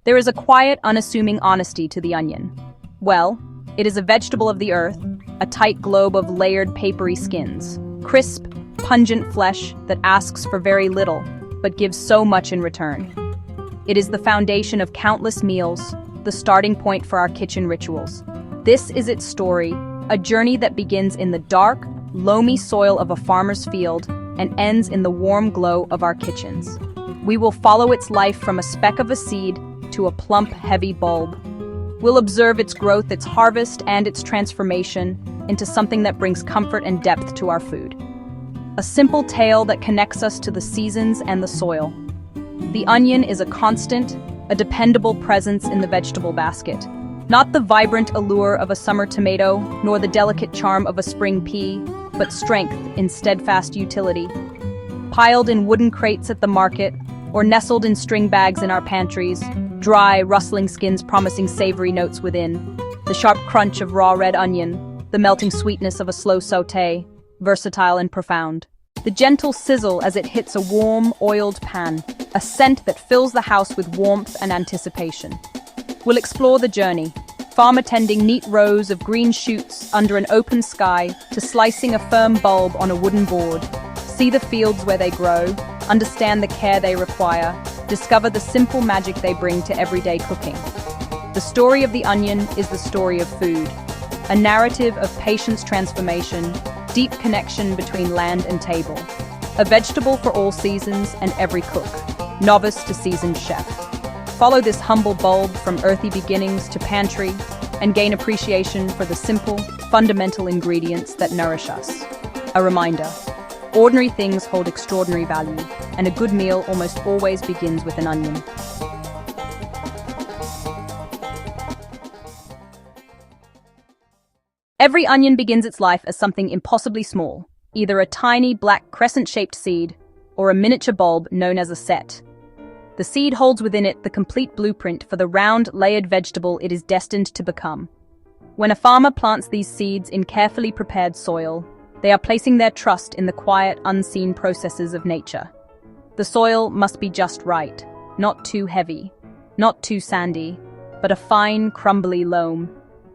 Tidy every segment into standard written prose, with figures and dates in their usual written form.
There is a quiet, unassuming honesty to the onion. Well, it is a vegetable of the earth, a tight globe of layered, papery skins, crisp, pungent flesh that asks for very little, but gives so much in return. It is the foundation of countless meals, the starting point for our kitchen rituals. This is its story, a journey that begins in the dark, loamy soil of a farmer's field and ends in the warm glow of our kitchens. We will follow its life from a speck of a seed to a plump, heavy bulb. We'll observe its growth, its harvest, and its transformation into something that brings comfort and depth to our food. A simple tale that connects us to the seasons and the soil. The onion is a constant, a dependable presence in the vegetable basket. Not the vibrant allure of a summer tomato, nor the delicate charm of a spring pea, but strength in steadfast utility. Piled in wooden crates at the market, or nestled in string bags in our pantries, dry, rustling skins promising savory notes within, the sharp crunch of raw red onion, the melting sweetness of a slow sauté, versatile and profound. The gentle sizzle as it hits a warm, oiled pan, a scent that fills the house with warmth and anticipation. We'll explore the journey, farmer tending neat rows of green shoots under an open sky to slicing a firm bulb on a wooden board. See the fields where they grow, understand the care they require, discover the simple magic they bring to everyday cooking. The story of the onion is the story of food, a narrative of patience transformation, deep connection between land and table. A vegetable for all seasons and every cook, novice to seasoned chef. Follow this humble bulb from earthy beginnings to pantry and gain appreciation for the simple, fundamental ingredients that nourish us. A reminder, ordinary things hold extraordinary value, and a good meal almost always begins with an onion. Every onion begins its life as something impossibly small, either a tiny black crescent-shaped seed or a miniature bulb known as a set. The seed holds within it the complete blueprint for the round, layered vegetable it is destined to become. When a farmer plants these seeds in carefully prepared soil, they are placing their trust in the quiet, unseen processes of nature. The soil must be just right, not too heavy, not too sandy, but a fine, crumbly loam.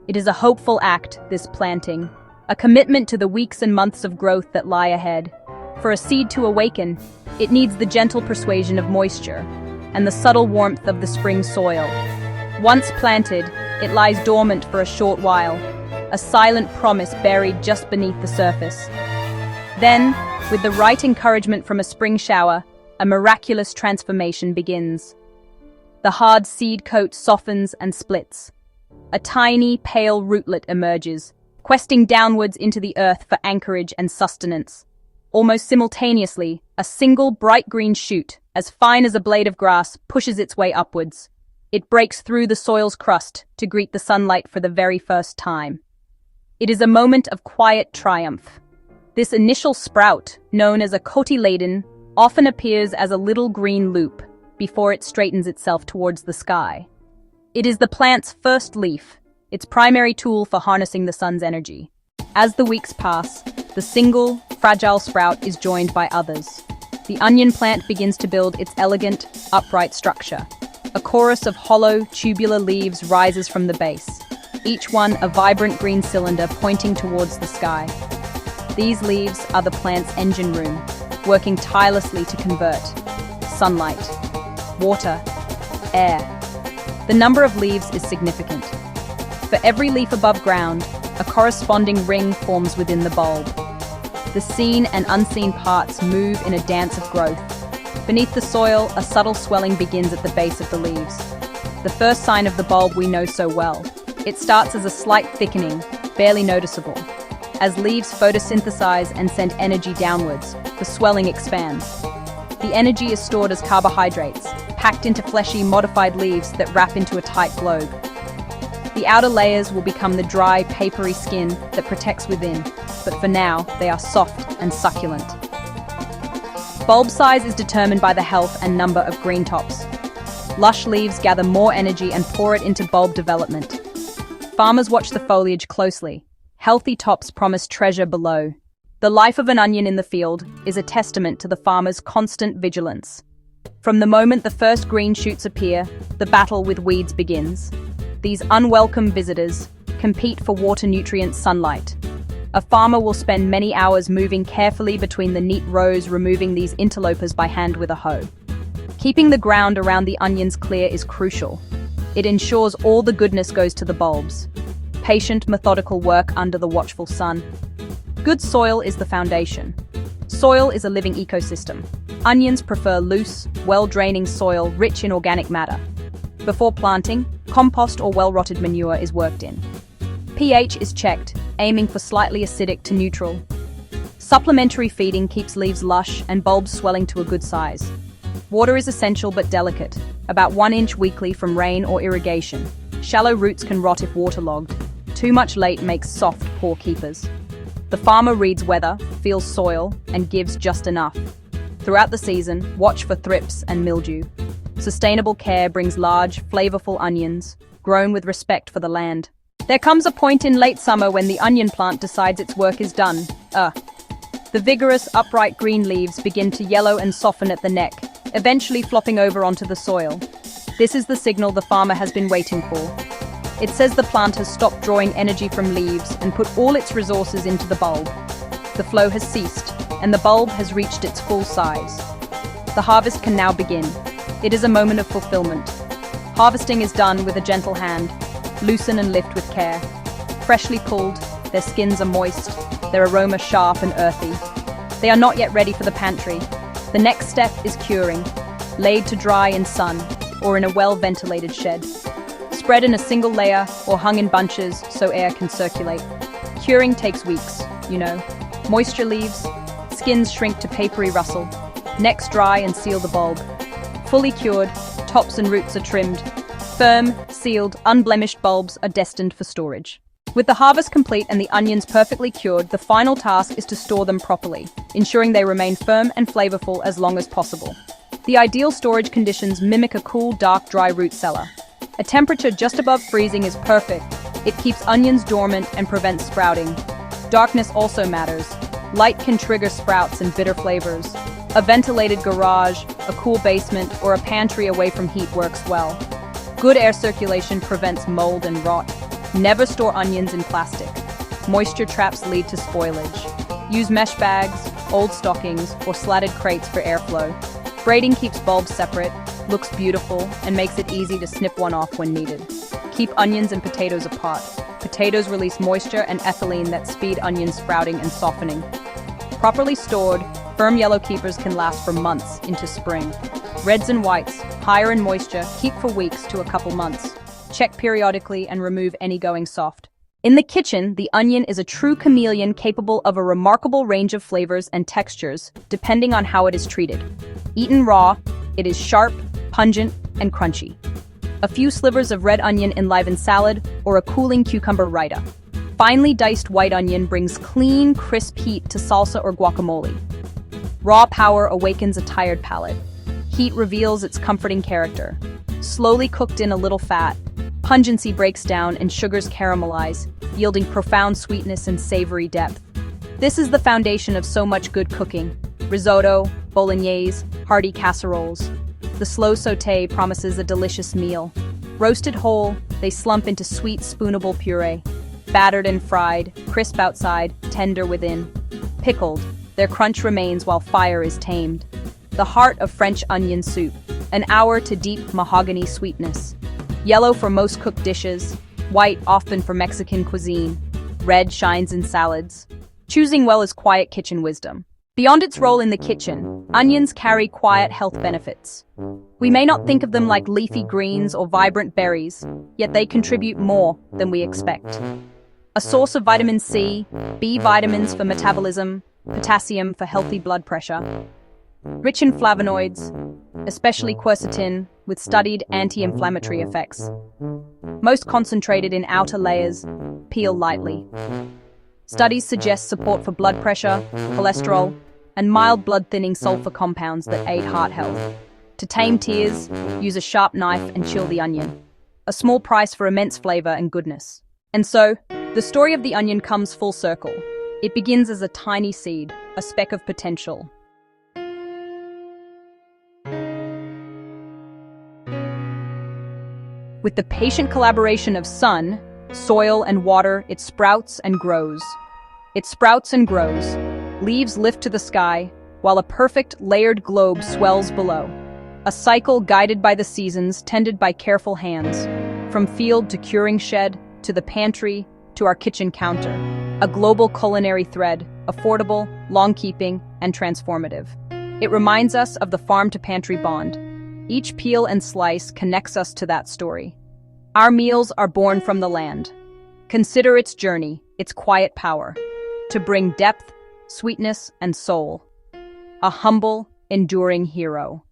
It is a hopeful act, this planting, a commitment to the weeks and months of growth that lie ahead. For a seed to awaken, it needs the gentle persuasion of moisture and the subtle warmth of the spring soil. Once planted, it lies dormant for a short while, a silent promise buried just beneath the surface. Then, with the right encouragement from a spring shower, a miraculous transformation begins. The hard seed coat softens and splits. A tiny, pale rootlet emerges, questing downwards into the earth for anchorage and sustenance. Almost simultaneously, a single bright green shoot, as fine as a blade of grass, pushes its way upwards. It breaks through the soil's crust to greet the sunlight for the very first time. It is a moment of quiet triumph. This initial sprout, known as a cotyledon, often appears as a little green loop before it straightens itself towards the sky. It is the plant's first leaf, its primary tool for harnessing the sun's energy. As the weeks pass, the single, fragile sprout is joined by others. The onion plant begins to build its elegant, upright structure. A chorus of hollow, tubular leaves rises from the base, each one a vibrant green cylinder pointing towards the sky. These leaves are the plant's engine room, working tirelessly to convert sunlight, water, air. The number of leaves is significant. For every leaf above ground, a corresponding ring forms within the bulb. The seen and unseen parts move in a dance of growth. Beneath the soil, a subtle swelling begins at the base of the leaves. The first sign of the bulb we know so well. It starts as a slight thickening, barely noticeable. As leaves photosynthesize and send energy downwards, the swelling expands. The energy is stored as carbohydrates, packed into fleshy, modified leaves that wrap into a tight globe. The outer layers will become the dry, papery skin that protects within, but for now, they are soft and succulent. Bulb size is determined by the health and number of green tops. Lush leaves gather more energy and pour it into bulb development. Farmers watch the foliage closely. Healthy tops promise treasure below. The life of an onion in the field is a testament to the farmer's constant vigilance. From the moment the first green shoots appear, the battle with weeds begins. These unwelcome visitors compete for water, nutrients, sunlight. A farmer will spend many hours moving carefully between the neat rows, removing these interlopers by hand with a hoe. Keeping the ground around the onions clear is crucial. It ensures all the goodness goes to the bulbs. Patient, methodical work under the watchful sun. Good soil is the foundation. Soil is a living ecosystem. Onions prefer loose, well-draining soil rich in organic matter. Before planting, compost or well-rotted manure is worked in. pH is checked, aiming for slightly acidic to neutral. Supplementary feeding keeps leaves lush and bulbs swelling to a good size. Water is essential but delicate, about 1 inch weekly from rain or irrigation. Shallow roots can rot if waterlogged. Too much late makes soft, poor keepers. The farmer reads weather, feels soil, and gives just enough. Throughout the season, watch for thrips and mildew. Sustainable care brings large, flavorful onions, grown with respect for the land. There comes a point in late summer when the onion plant decides its work is done. The vigorous, upright green leaves begin to yellow and soften at the neck, eventually flopping over onto the soil. This is the signal the farmer has been waiting for. It says the plant has stopped drawing energy from leaves and put all its resources into the bulb. The flow has ceased, and the bulb has reached its full size. The harvest can now begin. It is a moment of fulfillment. Harvesting is done with a gentle hand. Loosen and lift with care. Freshly pulled, their skins are moist, their aroma sharp and earthy. They are not yet ready for the pantry. The next step is curing, laid to dry in sun or in a well-ventilated shed. Spread in a single layer or hung in bunches so air can circulate. Curing takes weeks, you know. Moisture leaves, skins shrink to papery rustle. Necks dry and seal the bulb. Fully cured, tops and roots are trimmed. Firm, sealed, unblemished bulbs are destined for storage. With the harvest complete and the onions perfectly cured, the final task is to store them properly, ensuring they remain firm and flavorful as long as possible. The ideal storage conditions mimic a cool, dark, dry root cellar. A temperature just above freezing is perfect. It keeps onions dormant and prevents sprouting. Darkness also matters. Light can trigger sprouts and bitter flavors. A ventilated garage, a cool basement, or a pantry away from heat works well. Good air circulation prevents mold and rot. Never store onions in plastic. Moisture traps lead to spoilage. Use mesh bags, old stockings, or slatted crates for airflow. Braiding keeps bulbs separate, looks beautiful, and makes it easy to snip one off when needed. Keep onions and potatoes apart. Potatoes release moisture and ethylene that speed onion sprouting and softening. Properly stored, firm yellow keepers can last for months into spring. Reds and whites, higher in moisture, keep for weeks to a couple months. Check periodically and remove any going soft. In the kitchen, the onion is a true chameleon capable of a remarkable range of flavors and textures, depending on how it is treated. Eaten raw, it is sharp, pungent, and crunchy. A few slivers of red onion enliven salad, or a cooling cucumber raita. Finely diced white onion brings clean, crisp heat to salsa or guacamole. Raw power awakens a tired palate. Heat reveals its comforting character. Slowly cooked in a little fat, pungency breaks down and sugars caramelize, yielding profound sweetness and savory depth. This is the foundation of so much good cooking. Risotto, bolognese, hearty casseroles. The slow sauté promises a delicious meal. Roasted whole, they slump into sweet, spoonable puree. Battered and fried, crisp outside, tender within. Pickled, their crunch remains while fire is tamed. The heart of French onion soup, an hour to deep mahogany sweetness. Yellow for most cooked dishes, white often for Mexican cuisine, red shines in salads. Choosing well is quiet kitchen wisdom. Beyond its role in the kitchen, onions carry quiet health benefits. We may not think of them like leafy greens or vibrant berries, yet they contribute more than we expect. A source of vitamin C, B vitamins for metabolism, potassium for healthy blood pressure. Rich in flavonoids, especially quercetin, with studied anti-inflammatory effects. Most concentrated in outer layers, peel lightly. Studies suggest support for blood pressure, cholesterol, and mild blood-thinning sulfur compounds that aid heart health. To tame tears, use a sharp knife and chill the onion. A small price for immense flavor and goodness. And so, the story of the onion comes full circle. It begins as a tiny seed, a speck of potential. With the patient collaboration of sun, soil, and water, it sprouts and grows. It sprouts and grows. Leaves lift to the sky, while a perfect, layered globe swells below. A cycle guided by the seasons, tended by careful hands. From field to curing shed, to the pantry, to our kitchen counter. A global culinary thread, affordable, long-keeping, and transformative. It reminds us of the farm-to-pantry bond. Each peel and slice connects us to that story. Our meals are born from the land. Consider its journey, its quiet power, to bring depth, sweetness, and soul. A humble, enduring hero.